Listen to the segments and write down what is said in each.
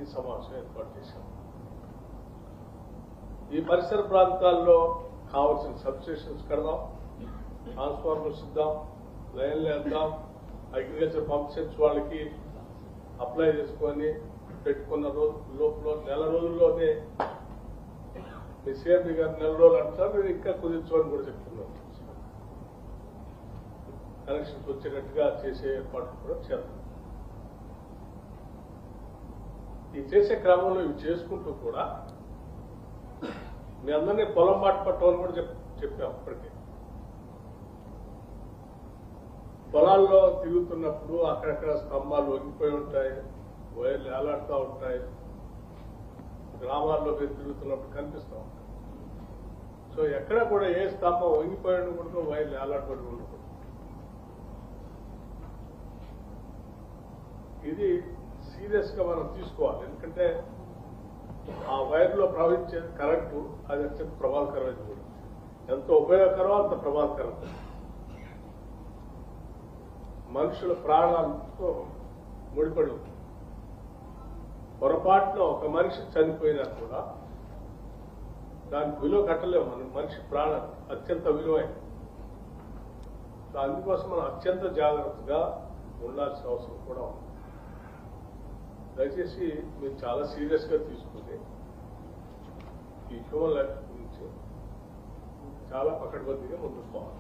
ఈ సమావేశం ఏర్పాటు చేశాం. ఈ పరిసర ప్రాంతాల్లో కావాల్సిన సబ్స్టేషన్స్ కడదాం, ట్రాన్స్ఫార్మర్స్ ఇద్దాం, లైన్లు వేద్దాం, అగ్రికల్చర్ పంప్ సెట్స్ వాళ్ళకి అప్లై చేసుకొని పెట్టుకున్న లోపల నెల రోజుల్లోనే మీ సిఆర్పీ గారు నెల రోజులు అంటారు, నేను ఇంకా కుదించుకోని కూడా చెప్తున్నాను. కనెక్షన్స్ వచ్చేటట్టుగా చేసే ఏర్పాట్లు కూడా చేద్దాం. ఈ చేసే క్రమంలో ఇవి చేసుకుంటూ కూడా మీ అందరినీ పొలం మాట పట్టమని కూడా చెప్పాం. ఇప్పటికే పొలాల్లో తిరుగుతున్నప్పుడు అక్కడక్కడ స్తంభాలు వంగిపోయి ఉంటాయి, వైర్లు ఏలాడుతూ ఉంటాయి, గ్రామాల్లో మీరు తిరుగుతున్నప్పుడు కనిపిస్తూ ఉంటాయి. సో ఎక్కడ కూడా ఏ స్తంభం వంగిపోయి ఉండకూడదు, వైర్లు ఏలాడబడి ఉండకూడదు. ఇది సీరియస్ గా మనం తీసుకోవాలి. ఎందుకంటే ఆ వైర్లో ప్రవహించే కరెంటు అది అత్యంత ప్రమాదకరమైనది కూడా. ఎంత ఉపయోగకరమో అంత ప్రమాదకరం. మనుషుల ప్రాణాలతో ముడిపడి ఉంది. పొరపాటున ఒక మనిషి చనిపోయినా కూడా దానికి విలువ కట్టలేము. మనం మనిషి ప్రాణం అత్యంత విలువైనది. అందుకోసం మనం అత్యంత జాగ్రత్తగా ఉండాల్సిన అవసరం కూడా ఉంది. దయచేసి మీరు చాలా సీరియస్ గా తీసుకుని ఈ హ్యూమన్ లైఫ్ గురించి చాలా పకడ్బందీగా ముందుకు పోవాలి.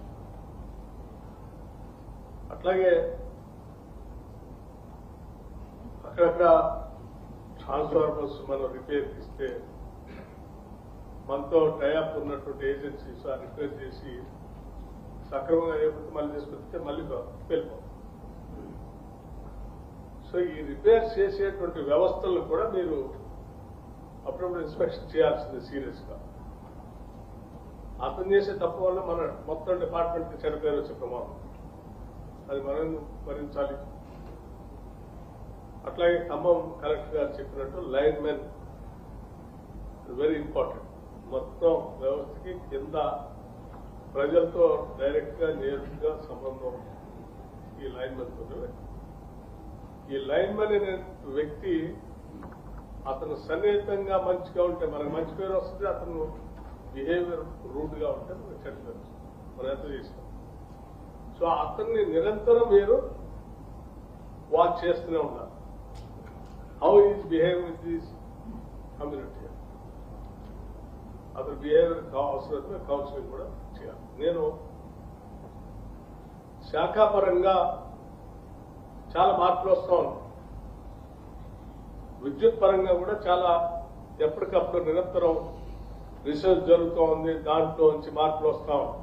అట్లాగే అక్కడక్కడ ట్రాన్స్ఫార్మర్స్ మనం రిపేర్ ఇస్తే మనతో టైఅప్ ఉన్నటువంటి ఏజెన్సీస్ ఆ రిపేర్ చేసి సక్రమంగా అయిపోతే మళ్ళీ తీసుకొస్తే మళ్ళీ వెళ్ళిపోతాం. సో ఈ రిపేర్ చేసేటువంటి వ్యవస్థలను కూడా మీరు అప్పుడప్పుడు ఇన్స్పెక్షన్ చేయాల్సింది సీరియస్ గా. అతను చేసే తప్పు వల్ల మన మొత్తం డిపార్ట్మెంట్ కి చెడ్డ పేరు వచ్చే ప్రమాదం, అది మనం భరించాలి. అట్లాగే ఖమ్మం కలెక్టర్ గారు చెప్పినట్టు లైన్ మెన్ వెరీ ఇంపార్టెంట్. మొత్తం వ్యవస్థకి కింద ప్రజలతో డైరెక్ట్ గా నేరుగా సంబంధం ఈ లైన్ మెన్ తో. ఈ లైన్ మెన్ అనే వ్యక్తి అతను సన్నిహితంగా మంచిగా ఉంటే మనకు మంచి పేరు వస్తుంది, అతను బిహేవియర్ రూడ్ గా ఉంటే మనకు చెడ్డ పేరు వస్తుంది. మనం ఎంత చేస్తాం. సో అతన్ని నిరంతరం మీరు వాచ్ చేస్తూనే ఉండాలి. How is behave with this community, అతని బిహేవియర్ అవసరమే కౌన్సిలింగ్ కూడా చేయాలి. నేను శాఖాపరంగా చాలా మార్పులు వస్తూ ఉన్నాయి. విద్యుత్ పరంగా కూడా చాలా ఎప్పటికప్పుడు నిరంతరం రీసెర్చ్ జరుగుతూ ఉంది. దాంట్లో నుంచి మార్పులు వస్తూ ఉన్నాయి.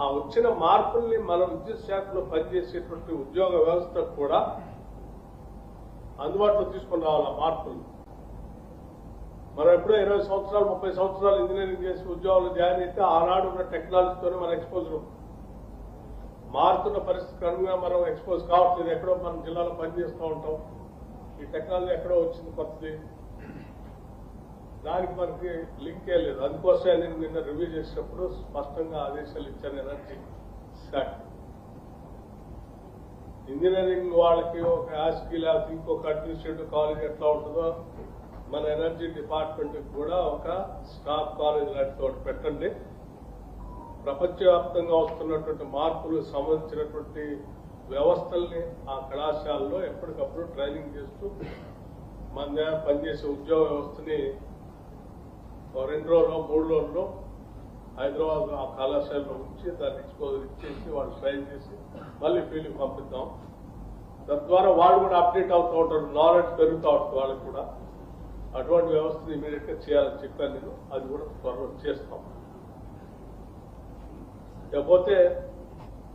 ఆ వచ్చిన మార్పుల్ని మనం విద్యుత్ శాఖలో పనిచేసేటువంటి ఉద్యోగ వ్యవస్థకు కూడా అందుబాటులో తీసుకుని రావాలి. ఆ మార్పులు మనం ఎప్పుడో 20 సంవత్సరాలు 30 సంవత్సరాలు ఇంజనీరింగ్ చేసి ఉద్యోగాలు జాయిన్ అయితే ఆనాడు ఉన్న టెక్నాలజీతోనే మన ఎక్స్పోజర్ మారుతున్న పరిస్థితికి అనుగుణంగా మనం ఎక్స్పోజ్ కావట్లేదు. ఎక్కడో మన జిల్లాలో పనిచేస్తూ ఉంటాం. ఈ టెక్నాలజీ ఎక్కడో వచ్చింది కొత్తది, దానికి మనకి లింకే లేదు. అందుకోసమే నేను నిన్న రివ్యూ చేసినప్పుడు స్పష్టంగా ఆదేశాలు ఇచ్చాను. ఎనర్జీ శాఖ ఇంజనీరింగ్ వాళ్ళకి ఒక యాస్కి లేకపోతే ఇంకొక అడ్మినిస్ట్రేటివ్ కాలేజ్ ఎట్లా ఉంటుందో మన ఎనర్జీ డిపార్ట్మెంట్ కూడా ఒక స్టాఫ్ కాలేజ్ లాంటి ఒకటి పెట్టండి. ప్రపంచవ్యాప్తంగా వస్తున్నటువంటి మార్పులకు సంబంధించినటువంటి వ్యవస్థల్ని ఆ కళాశాలలో ఎప్పటికప్పుడు ట్రైనింగ్ చేస్తూ మన దగ్గర పనిచేసే ఉద్యోగ వ్యవస్థని 2 రోజుల్లో 3 రోజుల్లో హైదరాబాద్ ఆ కళాశాలలో ఉంచి దాన్ని ఎక్స్పోజర్ ఇచ్చేసి వాళ్ళు ట్రైన్ చేసి మళ్ళీ ఫీల్డ్కి పంపిద్దాం. తద్వారా వాళ్ళు కూడా అప్డేట్ అవుతూ ఉంటారు, నాలెడ్జ్ పెరుగుతూ ఉంటుంది వాళ్ళకి కూడా. అటువంటి వ్యవస్థను ఇమీడియట్ గా చేయాలని చెప్పాను నేను. అది కూడా త్వరలో చేస్తాం. లేకపోతే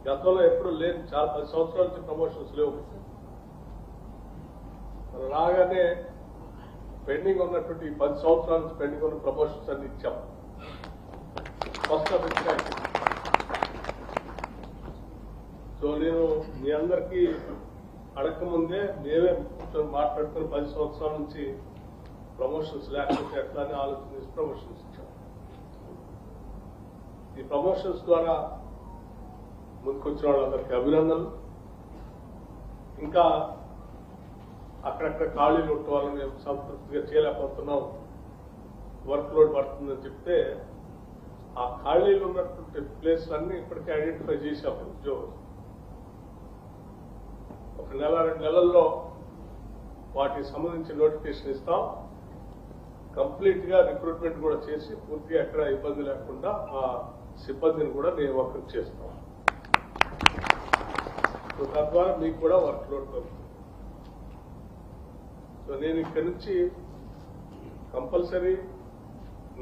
గతంలో ఎప్పుడు లేని చాలా 10 సంవత్సరాల నుంచి ప్రమోషన్స్ లేవు. రాగానే పెండింగ్ ఉన్నటువంటి 10 సంవత్సరాల నుంచి పెండింగ్ ఉన్న ప్రమోషన్స్ అన్ని ఇచ్చాం. First of it. సో నేను మీ అందరికీ అడగకముందే మేమే మాట్లాడుకుని 10 సంవత్సరాల నుంచి ప్రమోషన్స్ లేకపోతే ఎట్లానే ఆలోచన చేసి ప్రమోషన్స్ ఇచ్చాం. ఈ ప్రమోషన్స్ ద్వారా ముందుకొచ్చిన వాళ్ళందరికీ అభినందనలు. ఇంకా అక్కడక్కడ ఖాళీలు ఉంటే వాళ్ళని మేము సంతృప్తిగా చేయలేకపోతున్నాం, వర్క్ లోడ్ పడుతుందని చెప్తే ఆ ఖాళీలు ఉన్నటువంటి ప్లేస్లన్నీ ఇప్పటికే ఐడెంటిఫై చేశాం ఉద్యోగులు. ఒక నెల 2 నెలల్లో వాటికి సంబంధించి నోటిఫికేషన్ ఇస్తాం. కంప్లీట్ గా రిక్రూట్మెంట్ కూడా చేసి పూర్తిగా ఎక్కడ ఇబ్బంది లేకుండా ఆ సిబ్బందిని కూడా నియామకం చేస్తాం. సో తద్వారా మీకు కూడా వర్క్ లోడ్ తగ్గుతుంది. సో నేను ఇక్కడి నుంచి కంపల్సరీ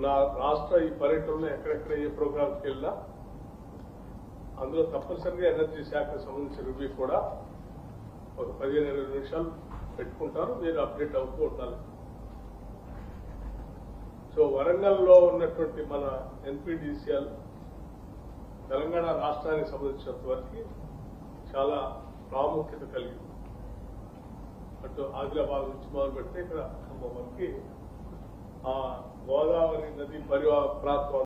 నా రాష్ట్ర ఈ పర్యటనలో ఎక్కడెక్కడ ఏ ప్రోగ్రామ్కి వెళ్ళినా అందులో తప్పనిసరిగా ఎనర్జీ శాఖకు సంబంధించిన రివ్యూ కూడా ఒక 15-20 నిమిషాలు పెట్టుకుంటారు. మీరు అప్డేట్ అవుతూ ఉండాలి. సో వరంగల్లో ఉన్నటువంటి మన ఎన్పీడీసీఎల్ తెలంగాణ రాష్ట్రానికి సంబంధించినంత వరకు చాలా ప్రాముఖ్యత కలిగింది. అటు ఆదిలాబాద్ నుంచి మొదలు పెడితే ఇక్కడ ఖమ్మం వరకు ఆ గోదావరి నది పరివాహక ప్రాంతం